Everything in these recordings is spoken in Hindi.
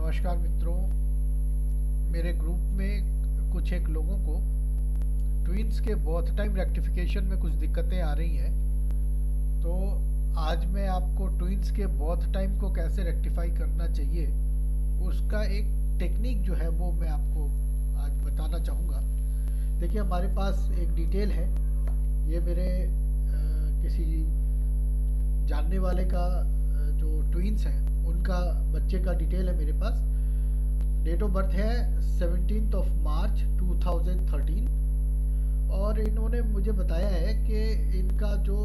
नमस्कार मित्रों। मेरे ग्रुप में कुछ एक लोगों को ट्विन्स के बर्थ टाइम रेक्टिफिकेशन में कुछ दिक्कतें आ रही हैं। तो आज मैं आपको ट्विन्स के बर्थ टाइम को कैसे रेक्टिफाई करना चाहिए उसका एक टेक्निक जो है वो मैं आपको आज बताना चाहूँगा। देखिए, हमारे पास एक डिटेल है। ये मेरे किसी जानने वाले का जो ट्विन्स हैं उनका बच्चे का डिटेल है मेरे पास। डेट ऑफ बर्थ है 17 मार्च 2013 और इन्होंने मुझे बताया है कि इनका जो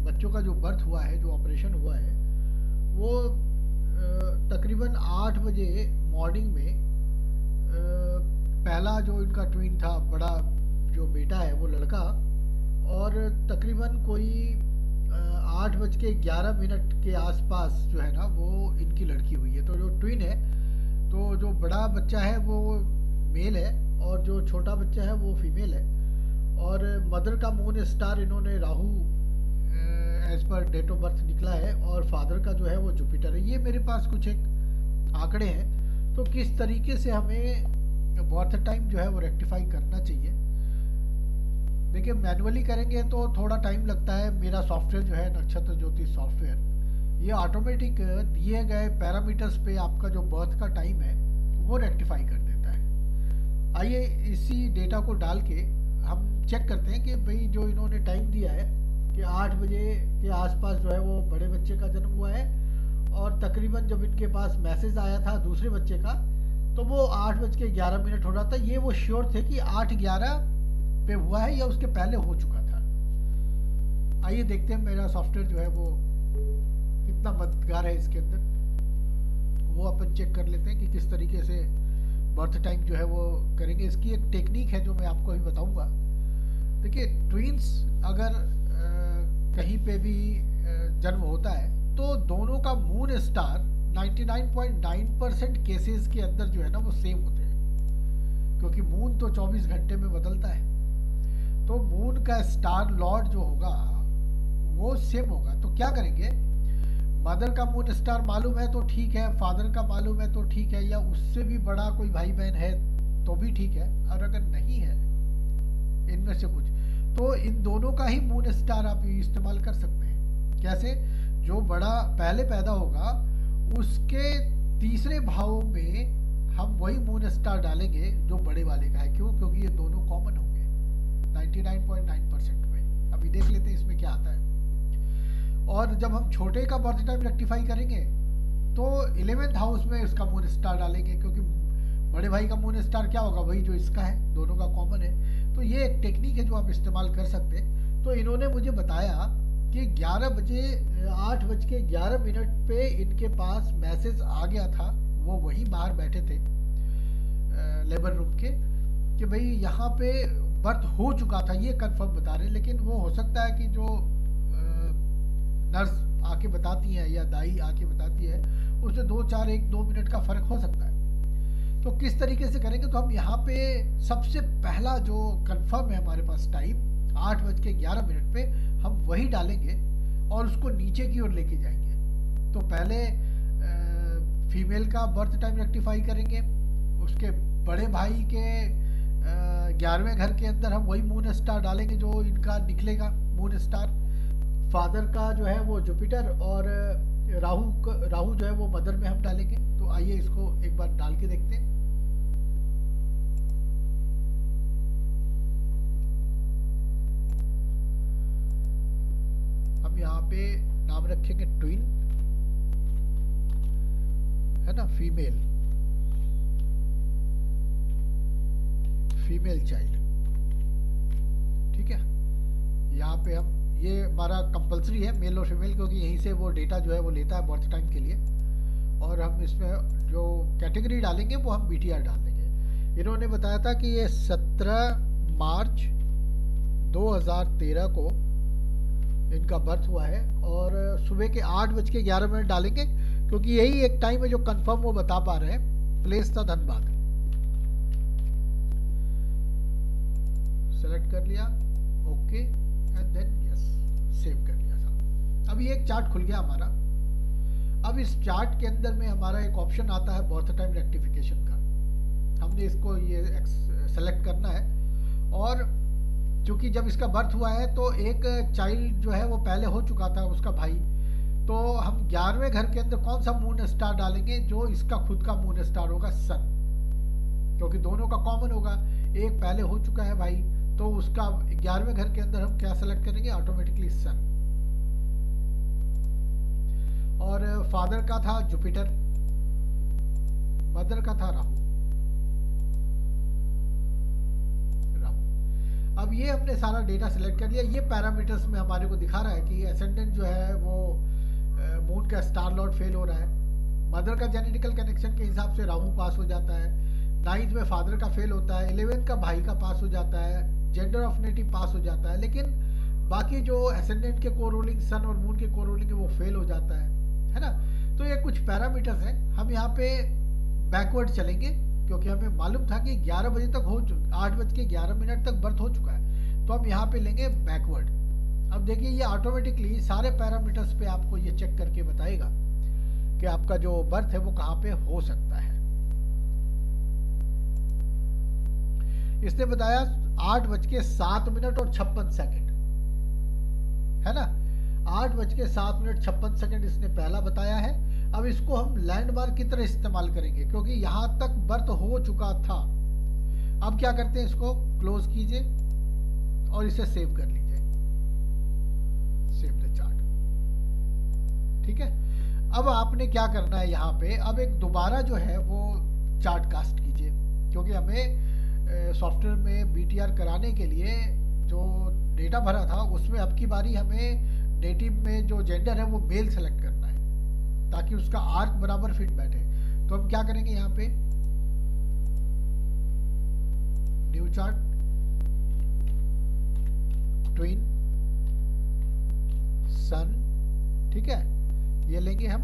बच्चों का जो बर्थ हुआ है, जो ऑपरेशन हुआ है, वो तकरीबन 8 बजे मॉर्निंग में पहला जो इनका ट्विन था, बड़ा जो बेटा है वो लड़का, और तकरीबन कोई 8:11 के आसपास जो है ना वो इनकी लड़की हुई है। तो जो ट्विन है, तो जो बड़ा बच्चा है वो मेल है और जो छोटा बच्चा है वो फीमेल है। और मदर का मून स्टार इन्होंने Rahu as per date of birth निकला है और फादर का जो है वो जुपिटर है। ये मेरे पास कुछ एक आंकड़े हैं। तो किस तरीके से हमें बर्थ टाइम जो है वो रेक्टिफाई करना चाहिए। देखिए, मैनुअली करेंगे तो थोड़ा टाइम लगता है। मेरा सॉफ्टवेयर जो है नक्षत्र ज्योतिष सॉफ्टवेयर, ये ऑटोमेटिक दिए गए पैरामीटर्स पे आपका जो बर्थ का टाइम है वो रेक्टिफाई कर देता है। आइए इसी डेटा को डाल के हम चेक करते हैं कि भाई जो इन्होंने टाइम दिया है कि 8 बजे के आसपास जो है वो बड़े बच्चे का जन्म हुआ है, और तकरीबन जब इनके पास मैसेज आया था दूसरे बच्चे का तो वो 8:11 हो रहा था। ये वो श्योर थे कि 8:11 पे हुआ है या उसके पहले हो चुका था। आइए देखते हैं मेरा सॉफ्टवेयर जो है वो कितना मददगार है इसके अंदर। वो अपन चेक कर लेते हैं कि किस तरीके से बर्थ टाइम जो है वो करेंगे। इसकी एक टेक्निक है जो मैं आपको अभी बताऊंगा। देखिए, ट्विंस अगर कहीं पे भी जन्म होता है तो दोनों का मून स्टार 99.9% केसेस के अंदर जो है ना वो सेम होते हैं, क्योंकि मून तो 24 घंटे में बदलता है। तो मून का स्टार लॉर्ड जो होगा वो सेम होगा। तो क्या करेंगे, मदर का मून स्टार मालूम है तो ठीक है, फादर का मालूम है तो ठीक है, या उससे भी बड़ा कोई भाई बहन है तो भी ठीक है। और अगर नहीं है इनमें से कुछ, तो इन दोनों का ही मून स्टार आप इस्तेमाल कर सकते हैं। कैसे? जो बड़ा पहले पैदा होगा उसके तीसरे भाव में हम वही मून स्टार डालेंगे जो बड़े वाले का है। क्यों? क्योंकि ये दोनों कॉमन होंगे 99.9% में। अभी देख लेते हैं इसमें क्या आता है। और जब हम छोटे का बर्थ टाइम रेक्टिफाई करेंगे तो 11th हाउस में उसका मून स्टार डालेंगे, क्योंकि बड़े भाई का मून स्टार क्या होगा, वही जो इसका है, दोनों का कॉमन है। तो ये एक टेक्निक है जो आप इस्तेमाल कर सकते हैं। तो इन्होंने मुझे बताया कि 8:11 पे इनके पास मैसेज आ गया था। वो वहीं बाहर बैठे थे लेबर रूम के, कि भाई यहाँ पे बर्थ हो चुका था, ये कंफर्म बता रहे हैं। लेकिन वो हो सकता है कि जो नर्स आके बताती है या दाई आके बताती है उससे 2 मिनट का फर्क हो सकता है। तो किस तरीके से करेंगे, तो हम यहाँ पे सबसे पहला जो कंफर्म है हमारे पास टाइम 8:11 पे हम वही डालेंगे और उसको नीचे की ओर लेके जाएंगे। तो पहले फीमेल का बर्थ टाइम रेक्टिफाई करेंगे, उसके बड़े भाई के 11वें घर के अंदर हम वही मून स्टार डालेंगे जो इनका निकलेगा मून स्टार। फादर का जो है वो जुपिटर, और राहु जो है वो मदर में हम डालेंगे। तो आइए इसको एक बार डाल के देखते हैं। हम यहाँ पे नाम रखेंगे ट्विन, है ना, फीमेल चाइल्ड। ठीक है, यहाँ पे हम, ये हमारा कंपलसरी है मेल और फीमेल, क्योंकि यहीं से वो डेटा जो है वो लेता है बर्थ टाइम के लिए। और हम इसमें जो कैटेगरी डालेंगे वो हम BTR डाल देंगे। इन्होंने बताया था कि ये 17 मार्च 2013 को इनका बर्थ हुआ है, और सुबह के 8:11 डालेंगे, क्योंकि यही एक टाइम है जो कंफर्म वो बता पा रहे हैं। प्लेस था धनबाद। सेलेक्ट कर लिया, okay, and then yes, save कर लिया था। अभी एक चार्ट खुल गया हमारा। अब इस चार्ट के अंदर में हमारा एक ऑप्शन आता है बर्थ टाइम रेक्टिफिकेशन का। हमने इसको ये सेलेक्ट करना है, और क्योंकि जब इसका बर्थ हुआ है तो एक चाइल्ड जो है वो पहले हो चुका था, उसका भाई, तो हम 11वें घर के अंदर कौन सा मून स्टार डालेंगे? जो इसका खुद का मून स्टार होगा, सन, क्योंकि दोनों का कॉमन होगा, एक पहले हो चुका है भाई, तो उसका 11वें घर के अंदर हम क्या सेलेक्ट करेंगे? ऑटोमेटिकली सन। और फादर का था जुपिटर, मदर का था राहु। अब ये हमने सारा डेटा सेलेक्ट कर लिया। ये पैरामीटर्स में हमारे को दिखा रहा है कि एसेंडेंट जो है वो मून का स्टार लॉर्ड फेल हो रहा है, मदर का जेनेटिकल कनेक्शन के हिसाब से राहु पास हो जाता है, 9th में फादर का फेल होता है, 11th का भाई का पास हो जाता है, जेंडर ऑफ नेटिव पास हो जाता है, लेकिन बाकी जो एसेंडेंट के को रूलिंग, सन और मून के को रूलिंग है वो फेल हो जाता है ना। तो ये कुछ पैरामीटर्स हैं। हम यहाँ पे बैकवर्ड चलेंगे क्योंकि हमें मालूम था कि 11 बजे तक 8:11 तक बर्थ हो चुका है, तो हम यहाँ पे लेंगे बैकवर्ड। अब देखिए ये ऑटोमेटिकली सारे पैरामीटर्स पे आपको ये चेक करके बताएगा कि आपका जो बर्थ है वो कहाँ पे हो सकता है। इसने बताया 8:07 है ना, 8:07 इसने पहला बताया है। अब इसको हम लैंडमार्क की तरह इस्तेमाल करेंगे क्योंकि यहां तक बर्थ हो चुका था। अब क्या करते हैं, इसको क्लोज कीजिए और इसे सेव कर लीजिए, सेव द चार्ट। ठीक है, अब आपने क्या करना है यहाँ पे, अब एक दोबारा जो है वो चार्ट कास्ट कीजिए, क्योंकि हमें सॉफ्टवेयर में बीटीआर कराने के लिए जो डेटा भरा था उसमें अब की बारी हमें नेटिव में जो जेंडर है वो मेल सेलेक्ट करना है ताकि उसका आर्क बराबर फिट बैठे। तो हम क्या करेंगे, यहाँ पे न्यू चार्ट, ट्विन, सन, ठीक है, ये लेंगे हम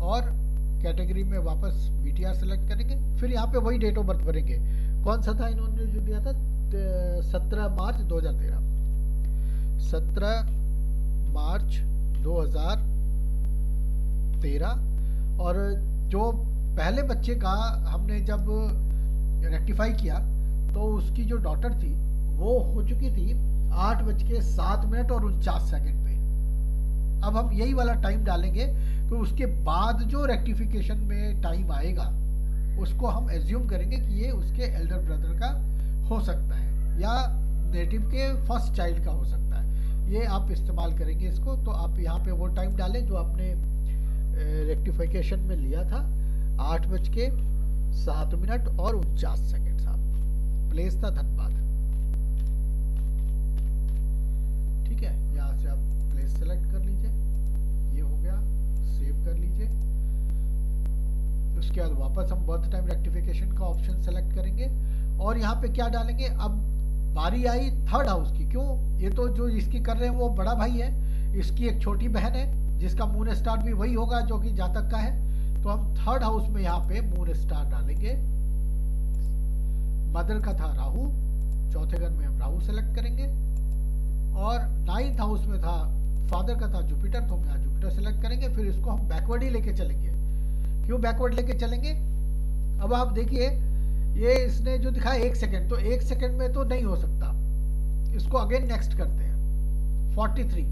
और कैटेगरी में वापस बीटीआर सेलेक्ट करेंगे। फिर यहाँ पे वही डेट ऑफ बर्थ भरेंगे, कौन सा था इन्होंने जो दिया था, 17 मार्च 2013, 17 मार्च 2013। और जो पहले बच्चे का हमने जब रेक्टिफाई किया तो उसकी जो डॉटर थी वो हो चुकी थी 8:07 पे। अब हम यही वाला टाइम डालेंगे तो उसके बाद जो रेक्टिफिकेशन में टाइम आएगा उसको हम एज्यूम करेंगे कि ये उसके एल्डर ब्रदर का हो सकता है या नेटिव के फर्स्ट चाइल्ड का हो सकता है। ये आप इस्तेमाल करेंगे इसको। तो आप यहाँ पे वो टाइम डालें जो आपने रेक्टिफिकेशन में लिया था, 8:07 साहब, प्लेस था धनबाद। ठीक है, यहाँ से आप प्लेस सेलेक्ट कर लीजिए, ये हो गया, सेव कर लीजिए। उसके बाद वापस हम बर्थ टाइम रेक्टिफिकेशन का ऑप्शन सेलेक्ट करेंगे और यहाँ पे क्या डालेंगे, अब बारी आई थर्ड हाउस की। क्यों, ये तो जो इसकी कर रहे हैं वो बड़ा भाई है, इसकी एक छोटी बहन है जिसका मून स्टार भी वही होगा जो कि जातक का है। तो हम थर्ड हाउस में यहाँ पे मून स्टार डालेंगे। मदर का था राहु, चौथे घर में हम राहु सेलेक्ट करेंगे और 9th हाउस में था फादर का था जुपिटर, तो हम यहाँ जुपिटर सेलेक्ट करेंगे। फिर इसको हम बैकवर्ड ही लेके चलेंगे। क्यों बैकवर्ड लेके चलेंगे, अब आप देखिए ये इसने जो दिखाया 1 सेकेंड, तो 1 सेकेंड में तो नहीं हो सकता, इसको अगेन नेक्स्ट करते हैं 43,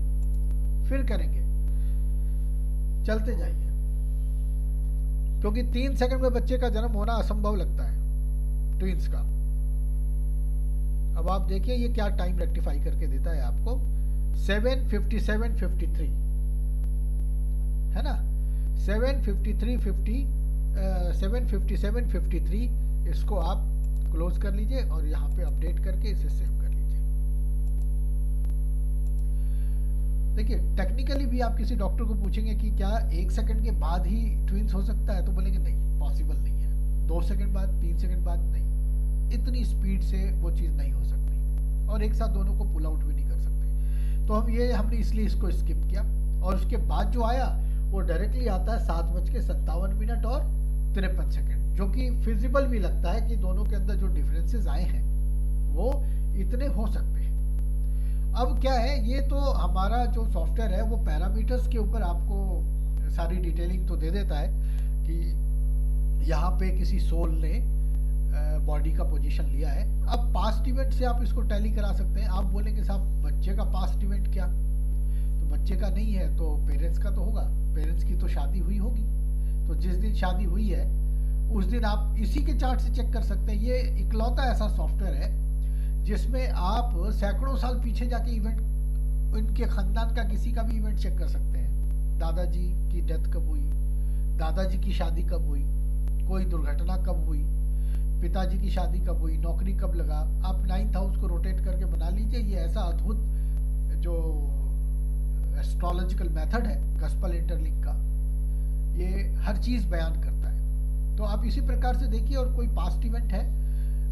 फिर करेंगे, चलते जाइए, क्योंकि 3 सेकंड में बच्चे का जन्म होना असंभव लगता है ट्विंस का। अब आप देखिए ये क्या टाइम रेक्टिफाई करके देता है आपको, 7:57:53 है ना, 7:57:53 इसको आप क्लोज कर लीजिए और यहाँ पे अपडेट करके इसे सेव कर लीजिए। देखिए टेक्निकली भी आप किसी डॉक्टर को पूछेंगे कि क्या 1 सेकंड के बाद ही ट्विंस हो सकता है, तो बोलेंगे नहीं, पॉसिबल नहीं है। 2 सेकंड बाद, 3 सेकंड बाद नहीं, इतनी स्पीड से वो चीज़ नहीं हो सकती और एक साथ दोनों को पुल आउट भी नहीं कर सकते। तो हमने इसलिए इसको स्किप किया और उसके बाद जो आया वो डायरेक्टली आता है 7:57 और 53 सेकंड, जो कि फिजिबल भी लगता है कि दोनों के अंदर जो डिफरेंसेस आए हैं वो इतने हो सकते हैं। अब क्या है, ये तो हमारा जो सॉफ्टवेयर है वो पैरामीटर्स के ऊपर आपको सारी डिटेलिंग तो दे देता है कि यहाँ पे किसी सोल ने बॉडी का पोजीशन लिया है। अब पास्ट इवेंट से आप इसको टैली करा सकते हैं। आप बोलेंगे साहब बच्चे का पास्ट इवेंट क्या, तो बच्चे का नहीं है तो पेरेंट्स का तो होगा, पेरेंट्स की तो शादी हुई होगी, तो जिस दिन शादी हुई है उस दिन आप इसी के चार्ट से चेक कर सकते हैं। ये इकलौता ऐसा सॉफ्टवेयर है जिसमें आप सैकड़ों साल पीछे जाके इवेंट, उनके खानदान का किसी का भी इवेंट चेक कर सकते हैं। दादाजी की डेथ कब हुई, दादाजी की शादी कब हुई, कोई दुर्घटना कब हुई, पिताजी की शादी कब हुई, नौकरी कब लगा। आप 9th हाउस को रोटेट करके बना लीजिए। ये ऐसा अद्भुत जो एस्ट्रोलॉजिकल मेथड है गस्पल इंटरलिंक का, ये हर चीज़ बयान करता है। तो आप इसी प्रकार से देखिए, और कोई पास्ट इवेंट है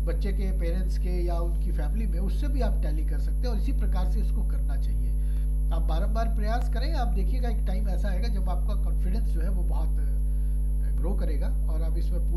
बच्चे के, पेरेंट्स के या उनकी फैमिली में, उससे भी आप टैली कर सकते हैं। और इसी प्रकार से इसको करना चाहिए। आप बारंबार प्रयास करें, आप देखिएगा एक टाइम ऐसा आएगा जब आपका कॉन्फिडेंस जो है वो बहुत ग्रो करेगा और आप इसमें